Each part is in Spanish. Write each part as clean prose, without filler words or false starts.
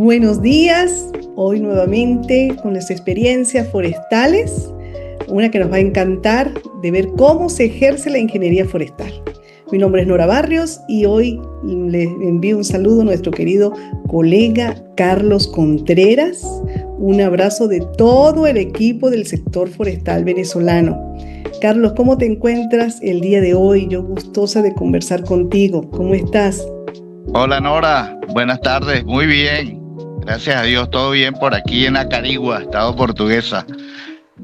Buenos días, hoy nuevamente con las experiencias forestales, una que nos va a encantar de ver cómo se ejerce la ingeniería forestal. Mi nombre es Nora Barrios y hoy les envío un saludo a nuestro querido colega Carlos Contreras. Un abrazo de todo el equipo del sector forestal venezolano. Carlos, ¿cómo te encuentras el día de hoy? Yo gustosa de conversar contigo. ¿Cómo estás? Hola Nora, buenas tardes, muy bien. Gracias a Dios, todo bien por aquí en Acarigua, Estado Portuguesa.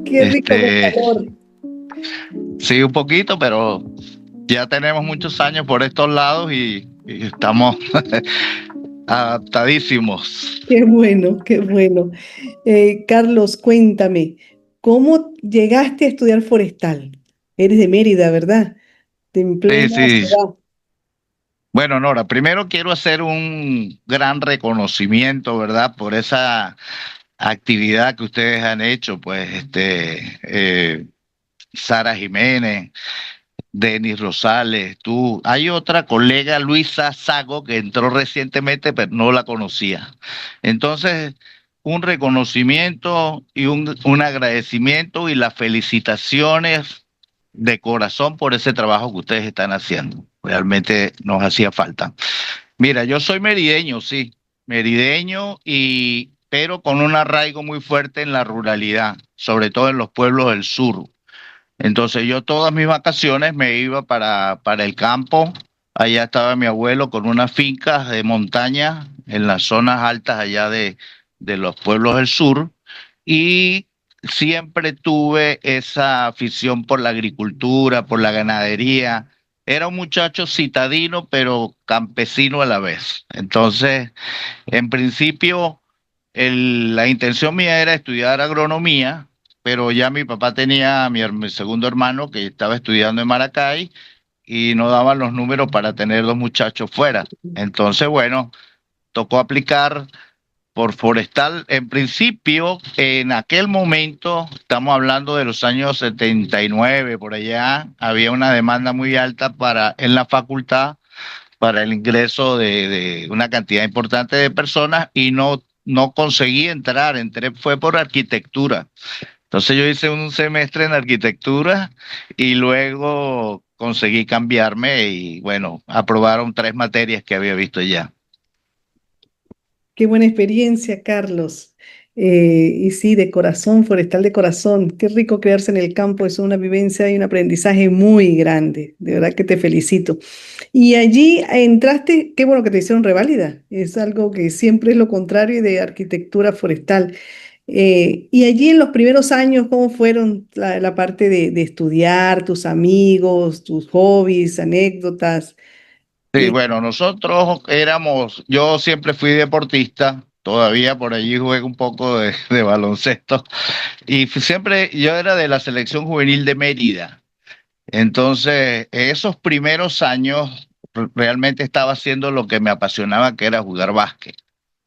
Qué rico con Este, calor. sí, un poquito, pero ya tenemos muchos años por estos lados y estamos adaptadísimos. Qué bueno, qué bueno. Carlos, cuéntame, ¿cómo llegaste a estudiar forestal? Eres de Mérida, ¿verdad? En Sí, plena sí. ciudad. Bueno, Nora, primero quiero hacer un gran reconocimiento, ¿verdad? Por esa actividad que ustedes han hecho, pues, Sara Jiménez. Denis Rosales, tú. Hay otra colega, Luisa Sago, que entró recientemente, pero no la conocía. Entonces, un reconocimiento y un agradecimiento y las felicitaciones de corazón por ese trabajo que ustedes están haciendo. Realmente nos hacía falta. Mira, yo soy merideño, sí, merideño pero con un arraigo muy fuerte en la ruralidad, sobre todo en los pueblos del sur. Entonces yo todas mis vacaciones me iba para el campo. Allá estaba mi abuelo con unas fincas de montaña en las zonas altas allá de los pueblos del sur. Y siempre tuve esa afición por la agricultura, por la ganadería. Era un muchacho citadino, pero campesino a la vez. Entonces, en principio, la intención mía era estudiar agronomía, pero ya mi papá tenía a mi segundo hermano que estaba estudiando en Maracay y no daban los números para tener dos muchachos fuera. Entonces, bueno, tocó aplicar por forestal. En principio, en aquel momento, estamos hablando de los años 79, por allá, había una demanda muy alta en la facultad para el ingreso de una cantidad importante de personas y no conseguí entrar, entré fue por arquitectura. Entonces yo hice un semestre en arquitectura y luego conseguí cambiarme y bueno, aprobaron tres materias que había visto ya. Qué buena experiencia, Carlos. Y sí, de corazón, forestal de corazón. Qué rico quedarse en el campo, es una vivencia y un aprendizaje muy grande. De verdad que te felicito. Y allí entraste, qué bueno que te hicieron reválida. Es algo que siempre es lo contrario de arquitectura forestal. Y allí en los primeros años, ¿cómo fueron la parte de estudiar, tus amigos, tus hobbies, anécdotas? Sí, Eh, bueno, yo siempre fui deportista, todavía por allí juego un poco de baloncesto y siempre yo era de la selección juvenil de Mérida. Entonces, esos primeros años realmente estaba haciendo lo que me apasionaba, que era jugar básquet.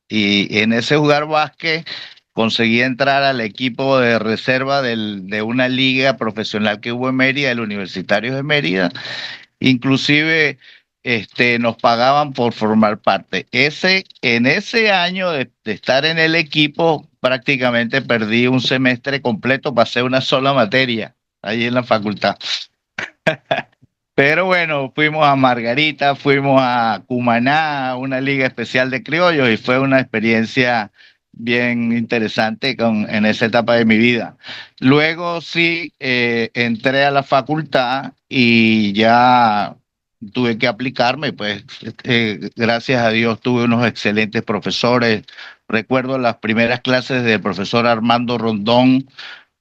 Y en ese jugar básquet conseguí entrar al equipo de reserva de una liga profesional que hubo en Mérida, el Universitario de Mérida. Inclusive nos pagaban por formar parte. En ese año de estar en el equipo, prácticamente perdí un semestre completo, pasé una sola materia ahí en la facultad. Pero bueno, fuimos a Margarita, fuimos a Cumaná, una liga especial de criollos, y fue una experiencia bien interesante en esa etapa de mi vida. Luego sí, entré a la facultad y ya tuve que aplicarme, pues gracias a Dios tuve unos excelentes profesores. Recuerdo las primeras clases del profesor Armando Rondón,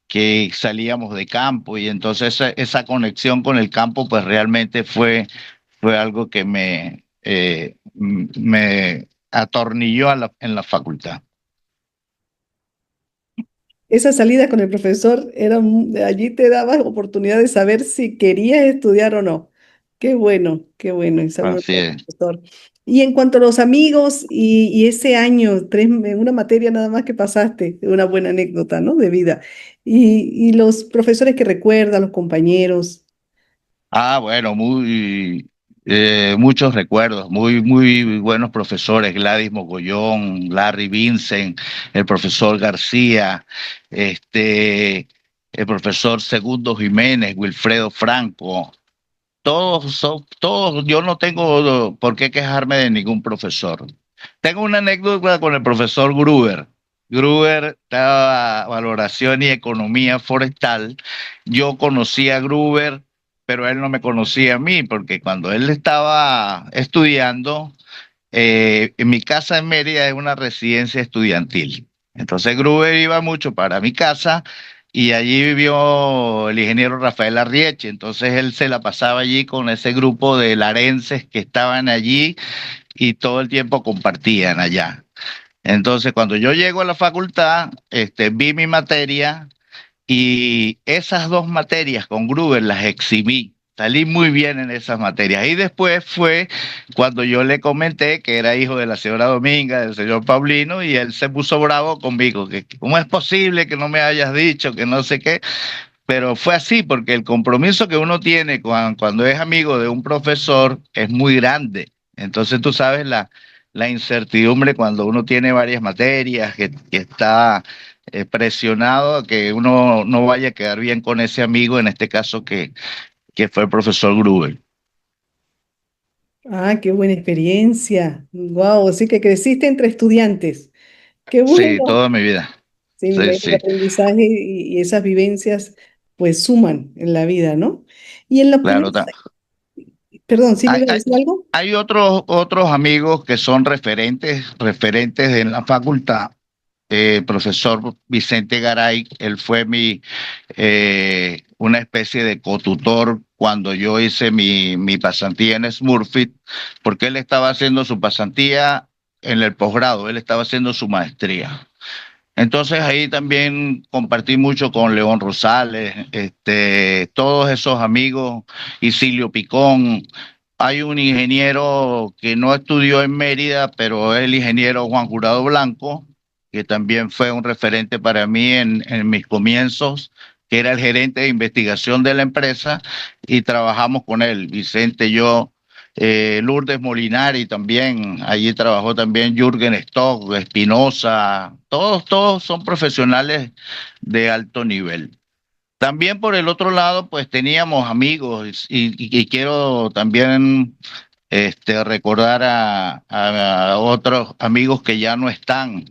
que salíamos de campo y entonces esa conexión con el campo pues realmente fue algo que me atornilló en la facultad. Esa salida con el profesor allí te daba oportunidad de saber si querías estudiar o no. Qué bueno, esa un Así buen es. profesor. Y en cuanto a los amigos y ese año, una materia nada más que pasaste, una buena anécdota, ¿no? De vida. Y los profesores que recuerdas, los compañeros. Ah, bueno, muy. Muchos recuerdos, muy buenos profesores, Gladys Mogollón, Larry Vincent, el profesor García, este, el profesor Segundo Jiménez, Wilfredo Franco, todos, yo no tengo por qué quejarme de ningún profesor. Tengo una anécdota con el profesor Gruber. Gruber daba valoración y economía forestal. Yo conocí a Gruber, pero él no me conocía a mí, porque cuando él estaba estudiando, en mi casa en Mérida es una residencia estudiantil. Entonces Gruber iba mucho para mi casa y allí vivió el ingeniero Rafael Arrieche. Entonces él se la pasaba allí con ese grupo de larenses que estaban allí y todo el tiempo compartían allá. Entonces cuando yo llego a la facultad, vi mi materia y esas dos materias con Gruber las exhibí. Salí muy bien en esas materias. Y después fue cuando yo le comenté que era hijo de la señora Dominga, del señor Paulino, y él se puso bravo conmigo, que cómo es posible que no me hayas dicho, que no sé qué. Pero fue así, porque el compromiso que uno tiene cuando es amigo de un profesor es muy grande. Entonces tú sabes la incertidumbre cuando uno tiene varias materias, que está presionado a que uno no vaya a quedar bien con ese amigo, en este caso que fue el profesor Gruber. Ah, qué buena experiencia. Wow, así que creciste entre estudiantes. Qué Sí, bueno. toda mi vida. Sí, me Sí, imagino que el sí, aprendizaje y esas vivencias pues suman en la vida, ¿no? Y en la claro. política, perdón, ¿sí me Hay, iba a hay, decir algo? hay otros amigos que son referentes en la facultad. Profesor Vicente Garay, él fue una especie de cotutor cuando yo hice mi pasantía en Smurfit, porque él estaba haciendo su pasantía en el posgrado, él estaba haciendo su maestría. Entonces ahí también compartí mucho con León Rosales, todos esos amigos, Isilio Picón. Hay un ingeniero que no estudió en Mérida, pero es el ingeniero Juan Jurado Blanco, que también fue un referente para mí en mis comienzos, que era el gerente de investigación de la empresa, y trabajamos con él, Vicente, yo, Lourdes Molinari también, allí trabajó también Jürgen Stock, Espinosa, todos son profesionales de alto nivel. También por el otro lado, pues teníamos amigos y quiero también recordar a otros amigos que ya no están.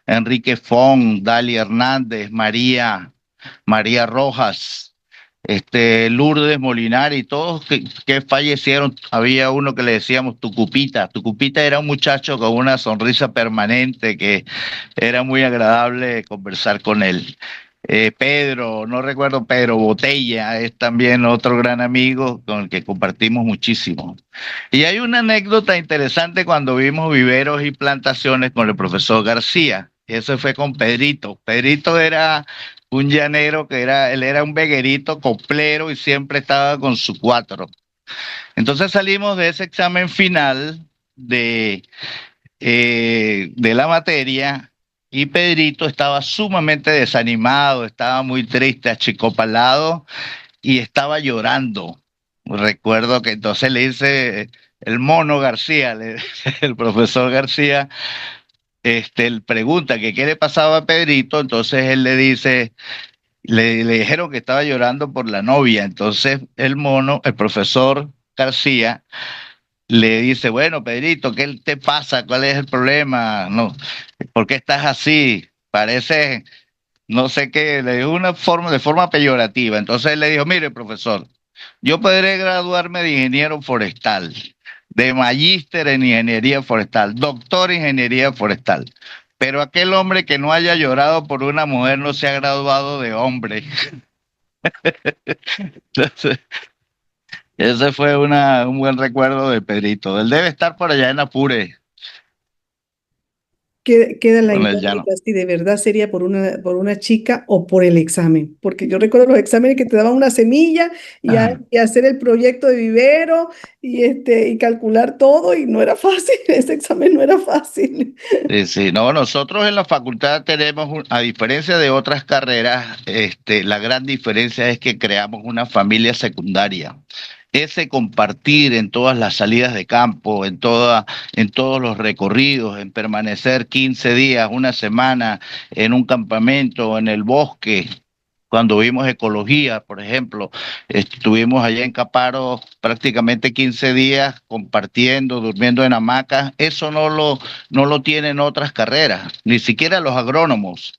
Enrique Fon, Dali Hernández, María Rojas, Lourdes Molinari, todos que fallecieron. Había uno que le decíamos Tucupita. Tucupita era un muchacho con una sonrisa permanente que era muy agradable conversar con él. Pedro, no recuerdo, Pedro Botella es también otro gran amigo con el que compartimos muchísimo. Y hay una anécdota interesante cuando vimos viveros y plantaciones con el profesor García. Eso fue con Pedrito. Pedrito era un llanero él era un veguerito coplero y siempre estaba con su cuatro. Entonces salimos de ese examen final de, de la materia y Pedrito estaba sumamente desanimado, estaba muy triste, achicopalado y estaba llorando. Recuerdo que entonces le dice el mono García, el profesor García, él pregunta que qué le pasaba a Pedrito, entonces él le dice, le dijeron que estaba llorando por la novia, entonces el mono, el profesor García, le dice, bueno, Pedrito, ¿qué te pasa? ¿Cuál es el problema? No, ¿por qué estás así? Parece, no sé qué, le dijo de forma peyorativa. Entonces él le dijo, mire, profesor, yo podré graduarme de ingeniero forestal, de magíster en ingeniería forestal, doctor en ingeniería forestal. Pero aquel hombre que no haya llorado por una mujer no se ha graduado de hombre. Entonces, ese fue un buen recuerdo de Pedrito. Él debe estar por allá en Apure, Queda la con el llano. incógnita si de verdad sería por una chica o por el examen, porque yo recuerdo los exámenes que te daban una semilla y hacer el proyecto de vivero y calcular todo y no era fácil, ese examen no era fácil. Sí, sí, no, nosotros en la facultad tenemos, a diferencia de otras carreras, la gran diferencia es que creamos una familia secundaria. ese compartir en todas las salidas de campo, en todos los recorridos, en permanecer 15 días, una semana en un campamento, en el bosque. Cuando vimos ecología, por ejemplo, estuvimos allá en Caparo prácticamente 15 días compartiendo, durmiendo en hamacas. Eso no lo tienen otras carreras, ni siquiera los agrónomos.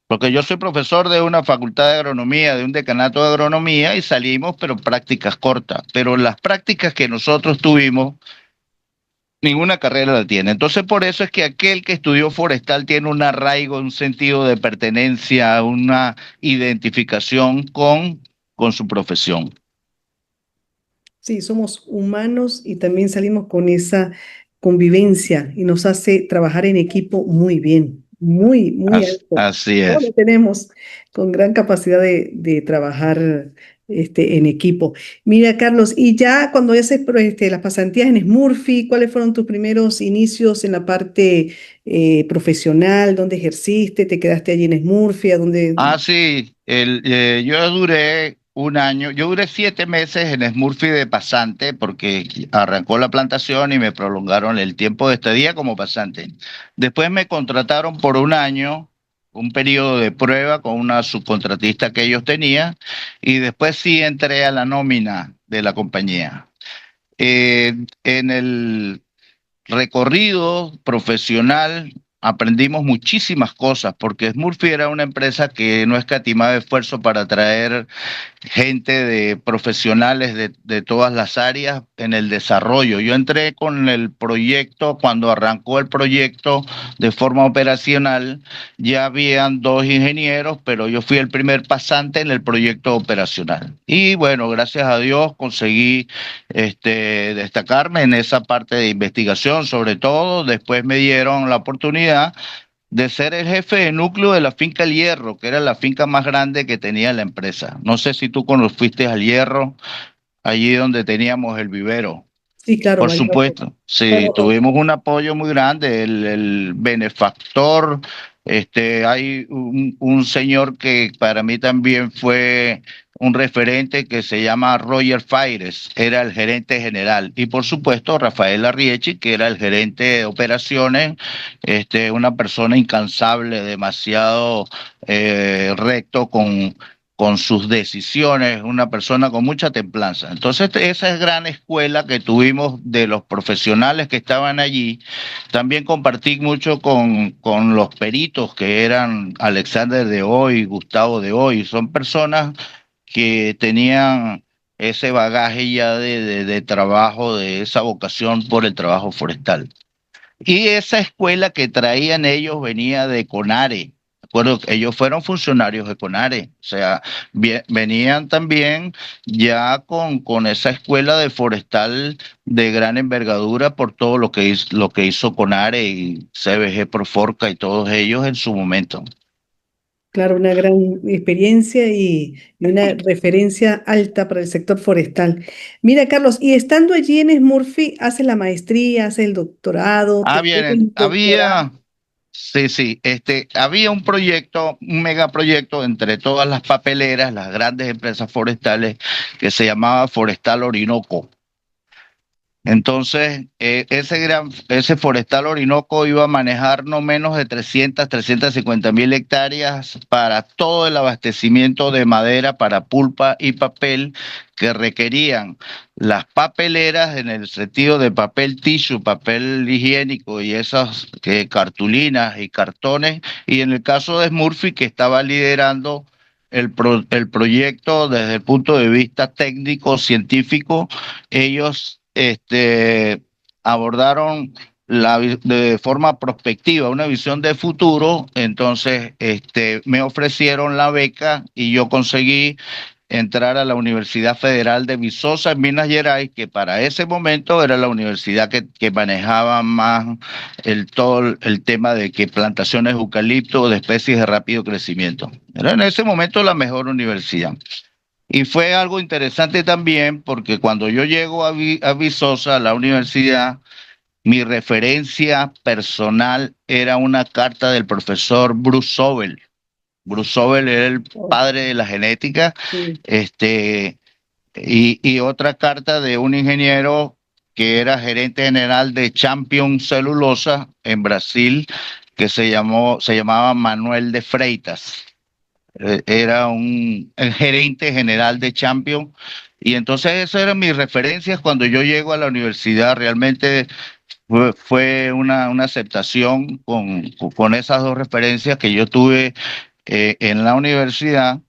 Porque yo soy profesor de una facultad de agronomía, de un decanato de agronomía, y salimos, pero prácticas cortas. Pero las prácticas que nosotros tuvimos, ninguna carrera la tiene. Entonces, por eso es que aquel que estudió forestal tiene un arraigo, un sentido de pertenencia, una identificación con su profesión. Sí, somos humanos y también salimos con esa convivencia y nos hace trabajar en equipo muy bien, muy, muy alto. Así Todos lo es. tenemos con gran capacidad de trabajar en equipo. Mira, Carlos, y ya cuando haces las pasantías en Smurfy, ¿cuáles fueron tus primeros inicios en la parte profesional? ¿Dónde ejerciste? ¿Te quedaste allí en Smurfy? ¿A dónde? Sí, yo duré un año, yo duré 7 meses en Smurfy de pasante porque arrancó la plantación y me prolongaron el tiempo de estadía como pasante. Después me contrataron por un año, un periodo de prueba con una subcontratista que ellos tenían, y después sí entré a la nómina de la compañía. En el recorrido profesional aprendimos muchísimas cosas porque Smurfy era una empresa que no escatimaba esfuerzo para atraer gente de profesionales de todas las áreas en el desarrollo. Yo entré con el proyecto, cuando arrancó el proyecto de forma operacional, ya habían dos ingenieros, pero yo fui el primer pasante en el proyecto operacional. Y bueno, gracias a Dios conseguí destacarme en esa parte de investigación, sobre todo. Después me dieron la oportunidad de ser el jefe de núcleo de la finca El Hierro, que era la finca más grande que tenía la empresa. No sé si tú fuiste al Hierro, allí donde teníamos el vivero. Sí, claro, Por allá. supuesto, sí, Claro. tuvimos un apoyo muy grande, el benefactor, hay un señor que para mí también fue un referente que se llama Roger Faires, era el gerente general, y por supuesto Rafael Arriechi, que era el gerente de operaciones, una persona incansable, demasiado recto con sus decisiones, una persona con mucha templanza. Entonces, esa es gran escuela que tuvimos de los profesionales que estaban allí. También compartí mucho con los peritos que eran Alexander de hoy, Gustavo de hoy. Son personas que tenían ese bagaje ya de trabajo, de esa vocación por el trabajo forestal. Y esa escuela que traían ellos venía de Conare. Recuerdo que ellos fueron funcionarios de Conare, o sea, venían también ya con esa escuela de forestal de gran envergadura por todo lo que hizo Conare y CBG Proforca y todos ellos en su momento. Claro, una gran experiencia y una referencia alta para el sector forestal. Mira, Carlos, y estando allí en Smurfy, haces la maestría, haces el doctorado, te puedes Bien, incorporar. sí, sí, había un proyecto, un megaproyecto entre todas las papeleras, las grandes empresas forestales, que se llamaba Forestal Orinoco. Entonces, ese Forestal Orinoco iba a manejar no menos de 350.000 hectáreas para todo el abastecimiento de madera para pulpa y papel que requerían las papeleras en el sentido de papel tissue, papel higiénico y esas cartulinas y cartones. Y en el caso de Smurfy, que estaba liderando el proyecto desde el punto de vista técnico, científico, ellos abordaron de forma prospectiva, una visión de futuro. Entonces me ofrecieron la beca y yo conseguí entrar a la Universidad Federal de Viçosa en Minas Gerais, que para ese momento era la universidad que manejaba más todo el tema de que plantaciones de eucalipto de especies de rápido crecimiento. Era en ese momento la mejor universidad. Y fue algo interesante también porque cuando yo llego a Viçosa, a la universidad, mi referencia personal era una carta del profesor Bruce Sobel. Bruce Sobel era el Oh, padre de la genética. sí. Este, y otra carta de un ingeniero que era gerente general de Champion Celulosa en Brasil, que se llamaba Manuel de Freitas. Era el gerente general de Champion. Y entonces esas eran mis referencias cuando yo llego a la universidad. Realmente fue una aceptación con esas dos referencias que yo tuve en la universidad,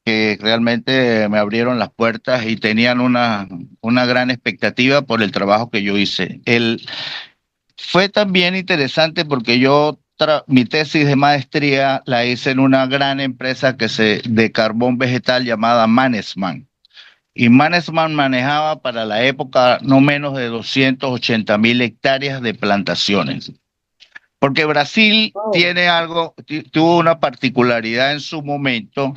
que realmente me abrieron las puertas y tenían una gran expectativa por el trabajo que yo hice. Fue también interesante porque mi tesis de maestría la hice en una gran empresa de carbón vegetal llamada Mannesmann. Y Mannesmann manejaba para la época no menos de 280.000 hectáreas de plantaciones. Porque Brasil Wow. tuvo una particularidad en su momento,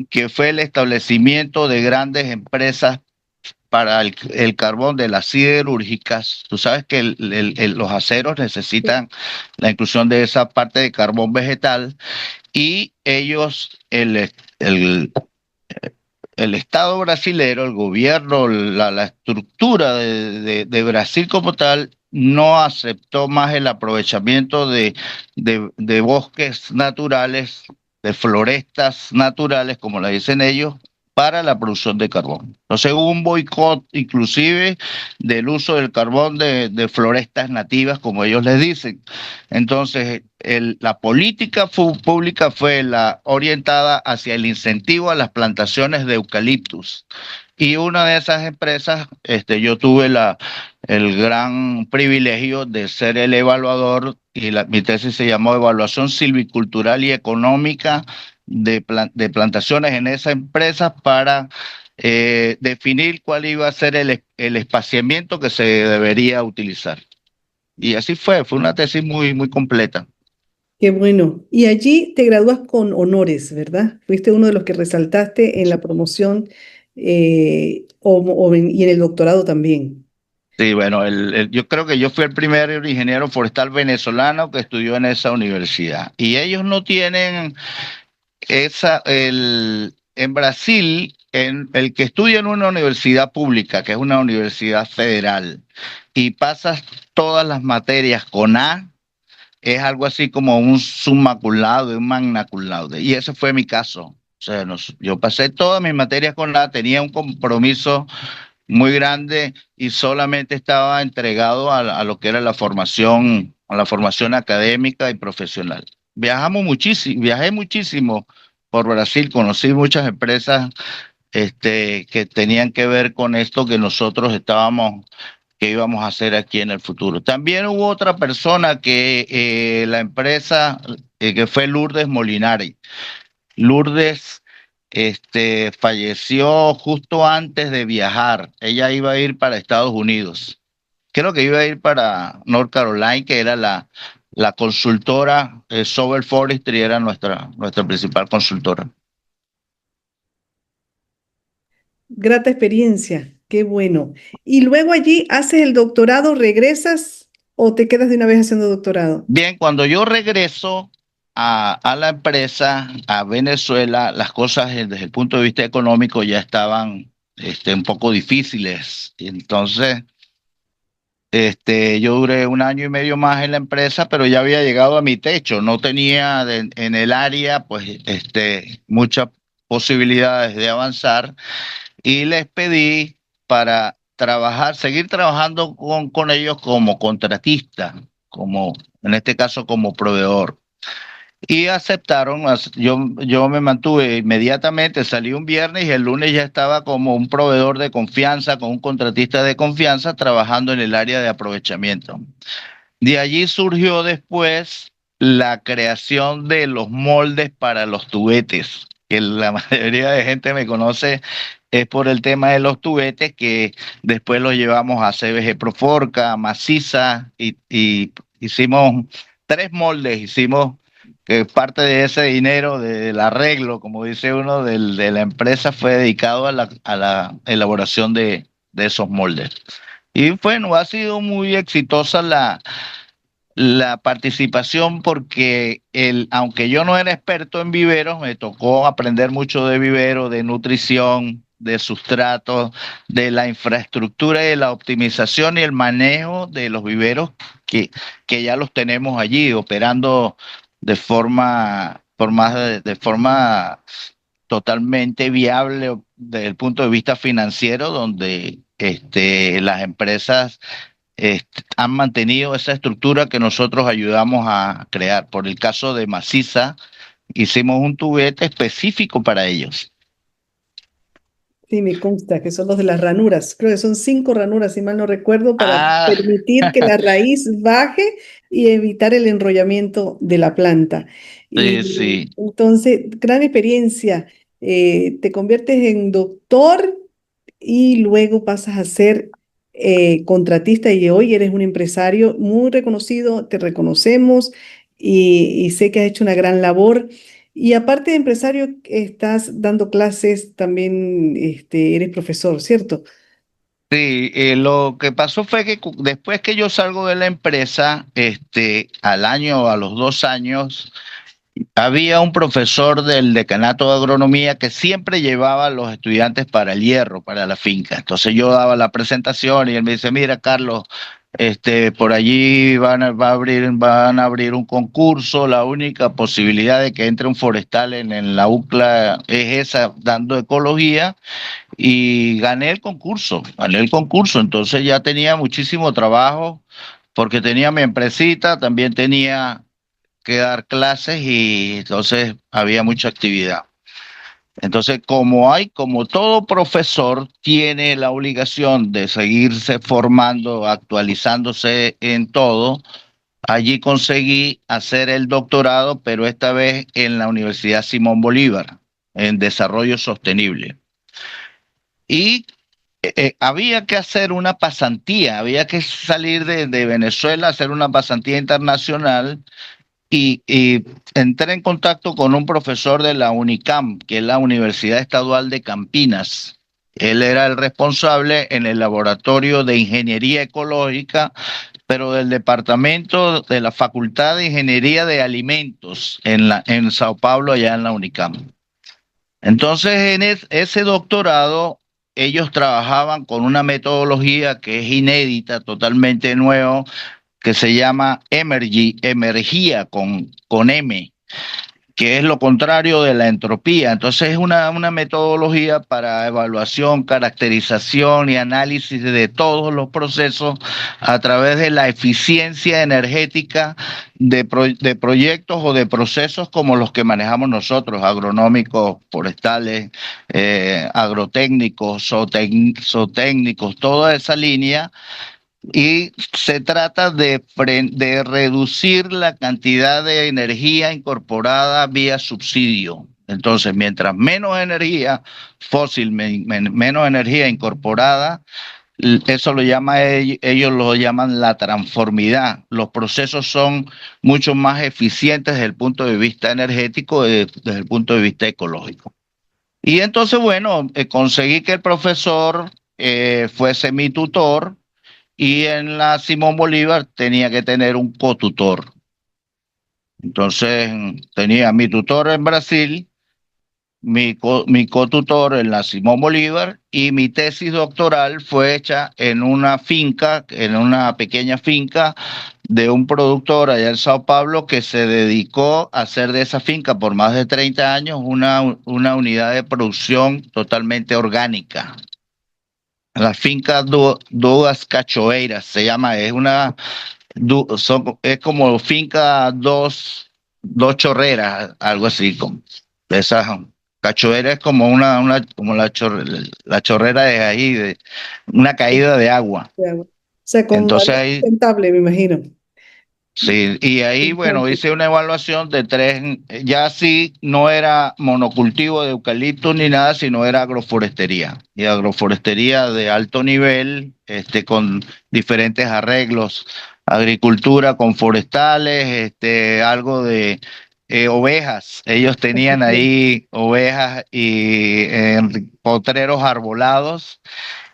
que fue el establecimiento de grandes empresas para el carbón de las siderúrgicas. Tú sabes que los aceros necesitan la inclusión de esa parte de carbón vegetal, y el, el Estado brasilero, el gobierno, la estructura de Brasil como tal, no aceptó más el aprovechamiento de bosques naturales, de florestas naturales, como la dicen ellos, para la producción de carbón. Entonces hubo un boicot inclusive del uso del carbón de florestas nativas, como ellos les dicen. Entonces, la política pública fue la orientada hacia el incentivo a las plantaciones de eucaliptus. Y una de esas empresas, yo tuve el gran privilegio de ser el evaluador, y mi tesis se llamó Evaluación Silvicultural y Económica de plantaciones en esa empresa, para definir cuál iba a ser el espaciamiento que se debería utilizar. Y así fue una tesis muy completa. Qué bueno. Y allí te gradúas con honores, ¿verdad? Fuiste uno de los que resaltaste en la promoción y en el doctorado también. Sí, bueno, yo creo que yo fui el primer ingeniero forestal venezolano que estudió en esa universidad. Y ellos no tienen en Brasil, el que estudia en una universidad pública, que es una universidad federal, y pasas todas las materias con A, es algo así como un summa cum laude, un magna cum laude. Y ese fue mi caso. O sea, yo pasé todas mis materias con A, tenía un compromiso muy grande y solamente estaba entregado a lo que era a la formación académica y profesional. Viajé muchísimo por Brasil, conocí muchas empresas que tenían que ver con esto que íbamos a hacer aquí en el futuro. También hubo otra persona la empresa, que fue Lourdes Molinari. Lourdes, falleció justo antes de viajar. Ella iba a ir para Estados Unidos. Creo que iba a ir para North Carolina, que era la consultora, Sobel Forestry era nuestra principal consultora. Grata experiencia, qué bueno. Y luego allí haces el doctorado, ¿regresas o te quedas de una vez haciendo doctorado? Bien, cuando yo regreso a la empresa, a Venezuela, las cosas desde el punto de vista económico ya estaban un poco difíciles. Y entonces, yo duré un año y medio más en la empresa, pero ya había llegado a mi techo. No tenía en el área, pues, muchas posibilidades de avanzar, y les pedí para seguir trabajando con ellos como contratista, en este caso como proveedor. Y aceptaron. Yo me mantuve inmediatamente, salí un viernes y el lunes ya estaba como un proveedor de confianza, con un contratista de confianza, trabajando en el área de aprovechamiento. De allí surgió después la creación de los moldes para los tubetes, que la mayoría de gente me conoce es por el tema de los tubetes, que después los llevamos a CBG Proforca, Maciza, y hicimos 3 moldes. Hicimos que parte de ese dinero del arreglo, como dice uno, de la empresa, fue dedicado a la elaboración de esos moldes. Y bueno, ha sido muy exitosa la participación, porque aunque yo no era experto en viveros, me tocó aprender mucho de vivero, de nutrición, de sustratos, de la infraestructura y de la optimización y el manejo de los viveros que, que ya los tenemos allí operando de forma totalmente viable desde el punto de vista financiero, donde las empresas han mantenido esa estructura que nosotros ayudamos a crear. Por el caso de Maciza, hicimos un tubete específico para ellos. Sí, me consta que son los de las ranuras. Creo que son 5 ranuras, si mal no recuerdo, para Ah, permitir que la raíz baje y evitar el enrollamiento de la planta. sí, Y sí. entonces, gran experiencia. Te conviertes en doctor y luego pasas a ser contratista y hoy eres un empresario muy reconocido, te reconocemos y sé que has hecho una gran labor. Y aparte de empresario, estás dando clases, también eres profesor, ¿cierto? Sí, lo que pasó fue que después que yo salgo de la empresa, al año, a los 2 años, había un profesor del decanato de agronomía que siempre llevaba a los estudiantes para el hierro, para la finca. Entonces yo daba la presentación y él me dice, mira, Carlos, por allí van a abrir un concurso. La única posibilidad de que entre un forestal en la UCLA es esa, dando ecología. Y gané el concurso. Entonces ya tenía muchísimo trabajo porque tenía mi empresita, también tenía que dar clases y entonces había mucha actividad. Entonces, como todo profesor tiene la obligación de seguirse formando, actualizándose en todo, allí conseguí hacer el doctorado, pero esta vez en la Universidad Simón Bolívar, en desarrollo sostenible. Y había que hacer una pasantía, había que salir de Venezuela, hacer una pasantía internacional y entré en contacto con un profesor de la UNICAM, que es la Universidad Estadual de Campinas. Él era el responsable en el laboratorio de ingeniería ecológica, pero del departamento de la Facultad de Ingeniería de Alimentos en Sao Paulo, allá en la UNICAM. Entonces, ese doctorado, ellos trabajaban con una metodología que es inédita, totalmente nueva, que se llama energía con M, que es lo contrario de la entropía. Entonces es una metodología para evaluación, caracterización y análisis de todos los procesos a través de la eficiencia energética de proyectos o de procesos como los que manejamos nosotros, agronómicos, forestales, agrotécnicos, zootécnicos, toda esa línea, y se trata de reducir la cantidad de energía incorporada vía subsidio. Entonces, mientras menos energía fósil, menos energía incorporada, eso ellos lo llaman la transformidad. Los procesos son mucho más eficientes desde el punto de vista energético y desde el punto de vista ecológico. Y entonces, bueno, conseguí que el profesor fuese mi tutor y en la Simón Bolívar tenía que tener un cotutor. Entonces tenía mi tutor en Brasil, mi cotutor en la Simón Bolívar y mi tesis doctoral fue hecha en una finca, en una pequeña finca de un productor allá en Sao Paulo que se dedicó a hacer de esa finca por más de 30 años una unidad de producción totalmente orgánica. La finca Duas Cachoeiras se llama, es como finca dos chorreras, algo así, como esas cachoeira es como como la chorrera de ahí, de una caída de agua. De agua. O sea, con Entonces valor ahí, sustentable, me imagino. sí, y ahí, bueno, Interesante. hice una evaluación de tres, ya sí, no era monocultivo de eucalipto ni nada, sino era agroforestería. Y agroforestería de alto nivel, con diferentes arreglos, agricultura con forestales, algo de ovejas. Ellos tenían ahí ovejas y potreros arbolados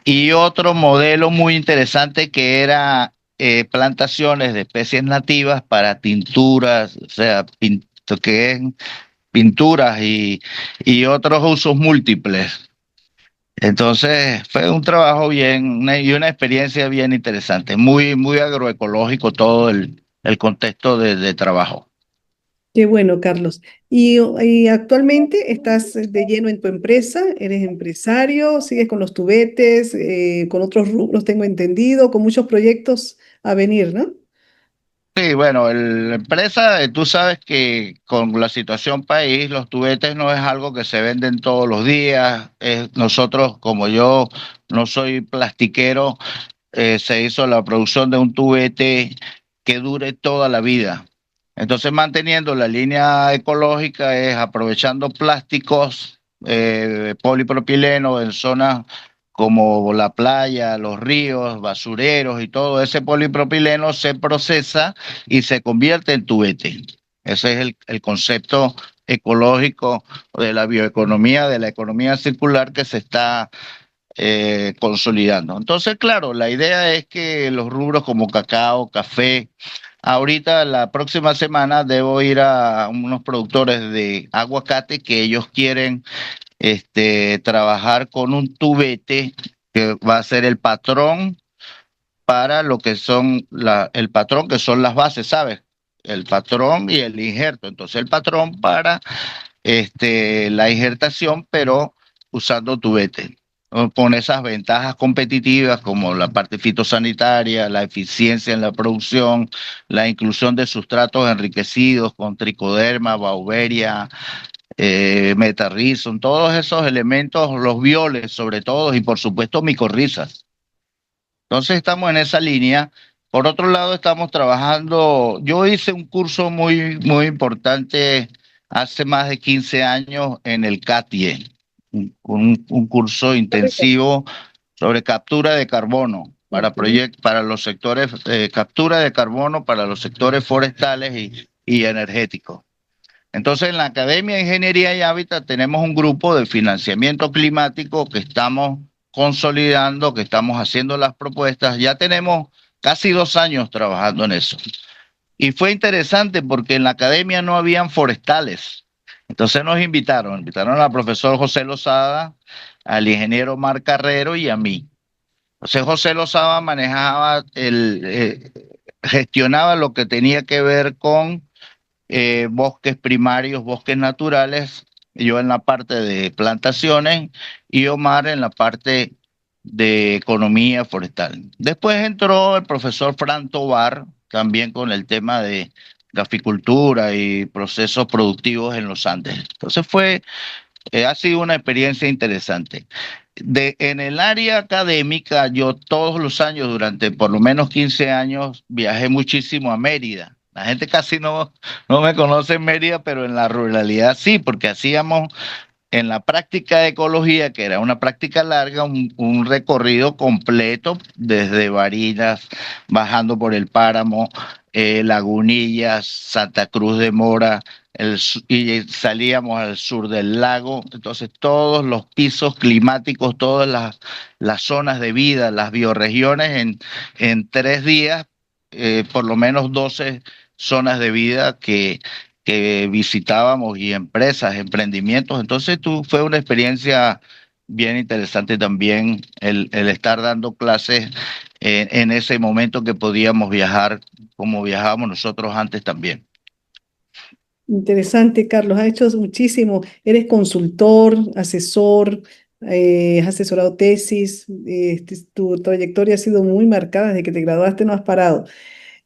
y otro modelo muy interesante que era plantaciones de especies nativas para tinturas, o sea, que es pinturas y otros usos múltiples. Entonces fue un trabajo y una experiencia bien interesante, muy agroecológico todo el contexto de trabajo. Qué bueno, Carlos. Y actualmente estás de lleno en tu empresa, eres empresario, sigues con los tubetes, con otros rubros, tengo entendido, con muchos proyectos a venir, ¿no? Sí, bueno, la empresa, tú sabes que con la situación país, los tubetes no es algo que se venden todos los días. Nosotros, como yo no soy plastiquero, se hizo la producción de un tubete que dure toda la vida. Entonces, manteniendo la línea ecológica es aprovechando plásticos, polipropileno en zonas como la playa, los ríos, basureros y todo ese polipropileno se procesa y se convierte en tubete. Ese es el concepto ecológico de la bioeconomía, de la economía circular que se está consolidando. Entonces, claro, la idea es que los rubros como cacao, café, ahorita la próxima semana debo ir a unos productores de aguacate que ellos quieren trabajar con un tubete que va a ser el patrón para lo que son el patrón que son las bases, ¿sabes? El patrón y el injerto. Entonces el patrón para la injertación, pero usando tubete, ¿no? Con esas ventajas competitivas como la parte fitosanitaria, la eficiencia en la producción, la inclusión de sustratos enriquecidos con tricoderma, Beauveria, metarrhizum, todos esos elementos, los violes sobre todo, y por supuesto micorrizas. Entonces estamos en esa línea. Por otro lado, estamos trabajando, yo hice un curso muy importante hace más de 15 años en el CATIE, un curso intensivo sobre captura de carbono Ok. para los sectores, captura de carbono para los sectores forestales y energéticos. Entonces, en la Academia de Ingeniería y Hábitat tenemos un grupo de financiamiento climático que estamos consolidando, que estamos haciendo las propuestas. Ya tenemos casi 2 años trabajando en eso. Y fue interesante porque en la academia no habían forestales. Entonces nos invitaron al profesor José Lozada, al ingeniero Mar Carrero y a mí. Entonces José Lozada gestionaba lo que tenía que ver con bosques primarios, bosques naturales, yo en la parte de plantaciones y Omar en la parte de economía forestal. Después entró el profesor Fran Tovar, también con el tema de gaficultura y procesos productivos en los Andes. Entonces ha sido una experiencia interesante. En el área académica, yo todos los años, durante por lo menos 15 años, viajé muchísimo a Mérida. La gente casi no me conoce en Mérida, pero en la ruralidad sí, porque hacíamos en la práctica de ecología, que era una práctica larga, un recorrido completo desde Barinas, bajando por el Páramo, Lagunillas, Santa Cruz de Mora, y salíamos al sur del lago. Entonces, todos los pisos climáticos, todas las zonas de vida, las bioregiones, en 3 días, por lo menos 12 zonas de vida que visitábamos y empresas, emprendimientos. Entonces fue una experiencia bien interesante también el estar dando clases en ese momento que podíamos viajar como viajábamos nosotros antes también. Interesante, Carlos. Has hecho muchísimo. Eres consultor, asesor, has asesorado tesis. Tu trayectoria ha sido muy marcada desde que te graduaste, no has parado.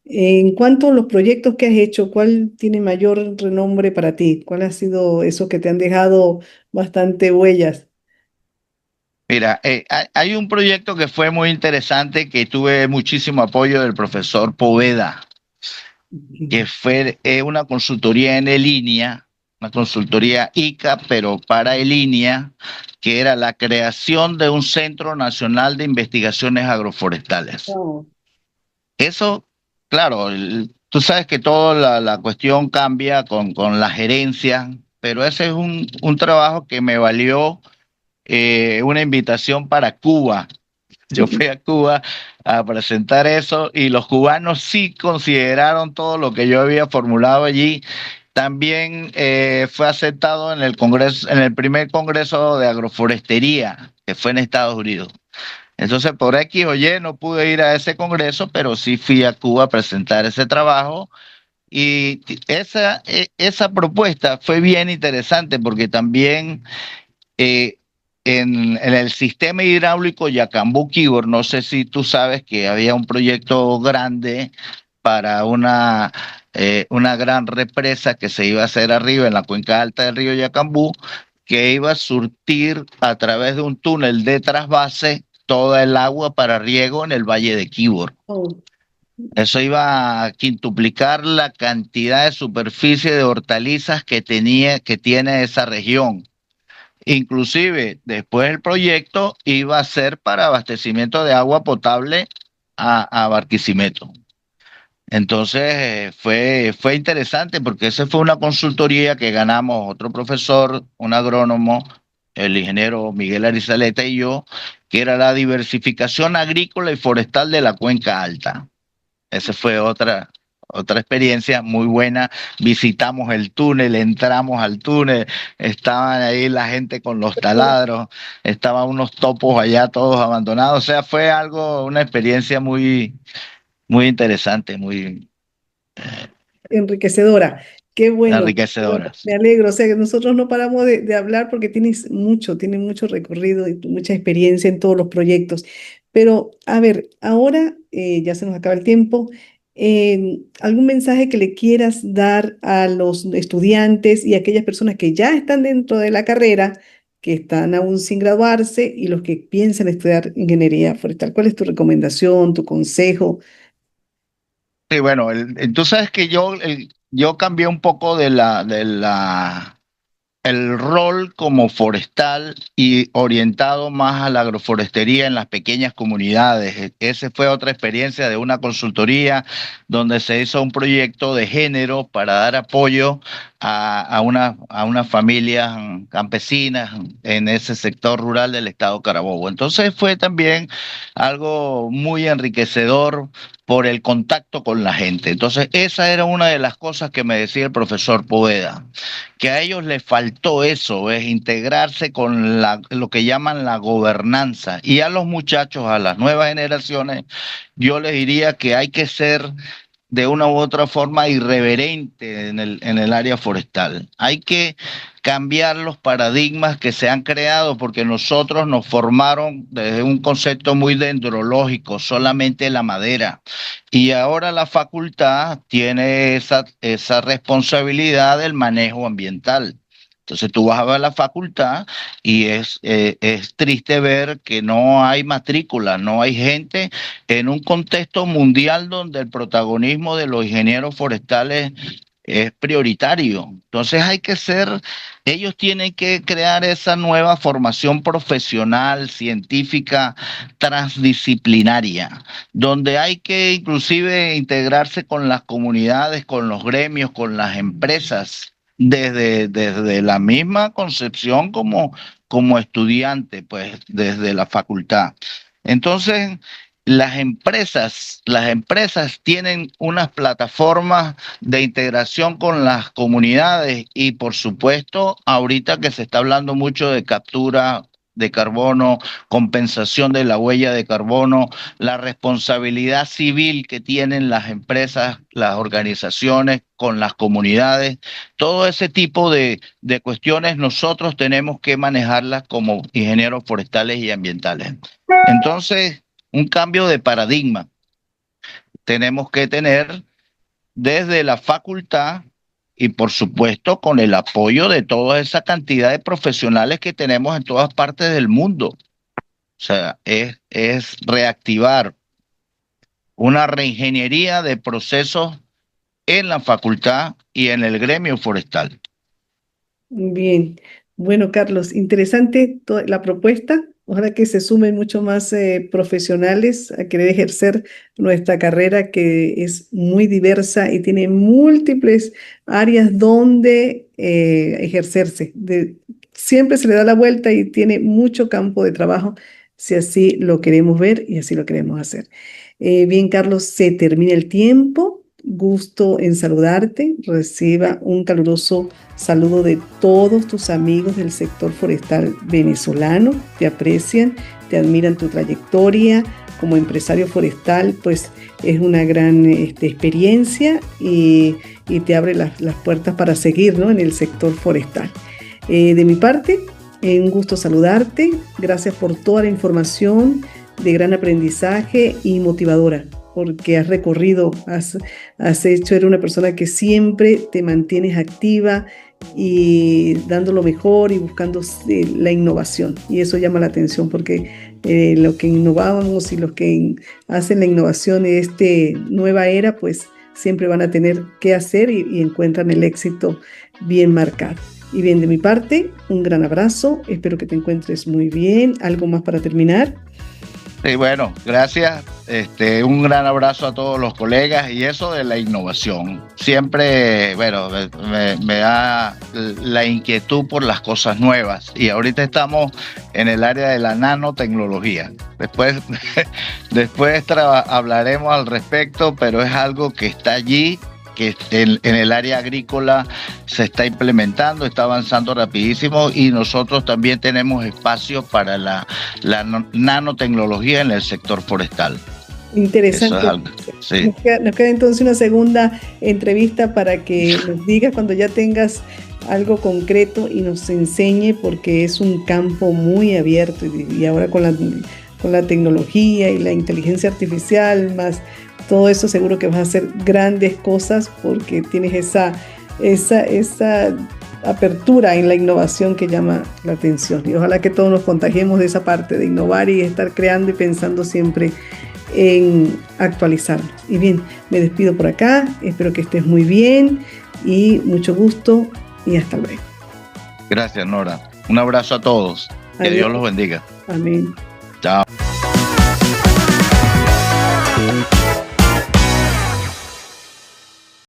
En cuanto a los proyectos que has hecho, ¿cuál tiene mayor renombre para ti? ¿Cuál ha sido esos que te han dejado bastante huellas? Mira, hay un proyecto que fue muy interesante que tuve muchísimo apoyo del profesor Poveda, que fue una consultoría en línea, una consultoría ICA, pero para línea, que era la creación de un Centro Nacional de Investigaciones Agroforestales. Wow. Eso, claro, tú sabes que toda la cuestión cambia con la gerencia, pero ese es un trabajo que me valió una invitación para Cuba. Yo fui a Cuba a presentar eso y los cubanos sí consideraron todo lo que yo había formulado allí también fue aceptado en el Congreso, en el primer Congreso de Agroforestería, que fue en Estados Unidos. Entonces, por X o Y no pude ir a ese congreso, pero sí fui a Cuba a presentar ese trabajo. Y esa propuesta fue bien interesante porque también eh, en el sistema hidráulico Yacambú-Quíbor, no sé si tú sabes que había un proyecto grande para una gran represa que se iba a hacer arriba en la cuenca alta del río Yacambú, que iba a surtir a través de un túnel de trasvase toda el agua para riego en el Valle de Quíbor. Oh, Eso iba a quintuplicar la cantidad de superficie de hortalizas que tiene esa región. Inclusive, después el proyecto iba a ser para abastecimiento de agua potable a Barquisimeto. Entonces, fue interesante porque esa fue una consultoría que ganamos otro profesor, un agrónomo, el ingeniero Miguel Arizaleta y yo, que era la diversificación agrícola y forestal de la Cuenca Alta. Esa fue otra experiencia muy buena. Visitamos el túnel, entramos al túnel, estaban ahí la gente con los taladros, estaban unos topos allá todos abandonados. O sea, fue algo, una experiencia muy interesante, muy enriquecedora. Qué bueno, qué bueno. enriquecedora. Me alegro. O sea, que nosotros no paramos de hablar porque tienes mucho recorrido y mucha experiencia en todos los proyectos. Pero, a ver, ahora ya se nos acaba el tiempo. ¿Algún mensaje que le quieras dar a los estudiantes y a aquellas personas que ya están dentro de la carrera, que están aún sin graduarse y los que piensan estudiar ingeniería forestal? ¿Cuál es tu recomendación, tu consejo? Sí, bueno, tú sabes que yo cambié un poco el rol como forestal y orientado más a la agroforestería en las pequeñas comunidades. Esa fue otra experiencia de una consultoría donde se hizo un proyecto de género para dar apoyo a unas familias campesinas en ese sector rural del estado Carabobo. Entonces fue también algo muy enriquecedor por el contacto con la gente. Entonces esa era una de las cosas que me decía el profesor Poveda, que a ellos les faltó eso, es integrarse con lo que llaman la gobernanza. Y a los muchachos, a las nuevas generaciones, yo les diría que hay que ser de una u otra forma irreverente en el área forestal. Hay que cambiar los paradigmas que se han creado porque nosotros nos formaron desde un concepto muy dendrológico, solamente la madera. Y ahora la facultad tiene esa responsabilidad del manejo ambiental. Entonces tú vas a ver la facultad y es triste ver que no hay matrícula, no hay gente en un contexto mundial donde el protagonismo de los ingenieros forestales es prioritario. Entonces ellos tienen que crear esa nueva formación profesional, científica, transdisciplinaria, donde hay que inclusive integrarse con las comunidades, con los gremios, con las empresas, desde la misma concepción como estudiante, pues desde la facultad. Entonces, las empresas tienen unas plataformas de integración con las comunidades y por supuesto, ahorita que se está hablando mucho de captura de carbono, compensación de la huella de carbono, la responsabilidad civil que tienen las empresas, las organizaciones con las comunidades, todo ese tipo de cuestiones nosotros tenemos que manejarlas como ingenieros forestales y ambientales. Entonces, un cambio de paradigma tenemos que tener desde la facultad y por supuesto con el apoyo de toda esa cantidad de profesionales que tenemos en todas partes del mundo. O sea, es reactivar una reingeniería de procesos en la facultad y en el gremio forestal. Bien, bueno, Carlos, interesante la propuesta. Ojalá que se sumen mucho más profesionales a querer ejercer nuestra carrera, que es muy diversa y tiene múltiples áreas donde ejercerse. Siempre se le da la vuelta y tiene mucho campo de trabajo si así lo queremos ver y así lo queremos hacer. Bien, Carlos, se termina el tiempo. gusto en saludarte. Reciba un caluroso saludo de todos tus amigos del sector forestal venezolano. Te aprecian, te admiran tu trayectoria como empresario forestal, pues es una gran experiencia y te abre las puertas para seguir, ¿no?, en el sector forestal. De mi parte, un gusto saludarte. Gracias por toda la información de gran aprendizaje y motivadora, porque has recorrido, has hecho, eres una persona que siempre te mantienes activa y dando lo mejor y buscando la innovación. Y eso llama la atención porque lo que innovamos y los que hacen la innovación de esta nueva era, pues siempre van a tener que hacer y encuentran el éxito bien marcado. Y bien, de mi parte, un gran abrazo. Espero que te encuentres muy bien. ¿Algo más para terminar? Sí, bueno, gracias. Un gran abrazo a todos los colegas y eso de la innovación. Siempre, bueno, me da la inquietud por las cosas nuevas y ahorita estamos en el área de la nanotecnología. Después hablaremos al respecto, pero es algo que está allí, que en el área agrícola se está implementando, está avanzando rapidísimo y nosotros también tenemos espacio para la nanotecnología en el sector forestal. Interesante. Eso es algo, sí. Nos queda entonces una segunda entrevista para que nos digas cuando ya tengas algo concreto y nos enseñe, porque es un campo muy abierto y ahora con la tecnología y la inteligencia artificial más todo eso, seguro que vas a hacer grandes cosas porque tienes esa apertura en la innovación que llama la atención. Y ojalá que todos nos contagiemos de esa parte de innovar y estar creando y pensando siempre en actualizarnos. Y bien, me despido por acá. Espero que estés muy bien y mucho gusto y hasta luego. Gracias, Nora. Un abrazo a todos. Que Adiós. Dios los bendiga. Amén. Chao.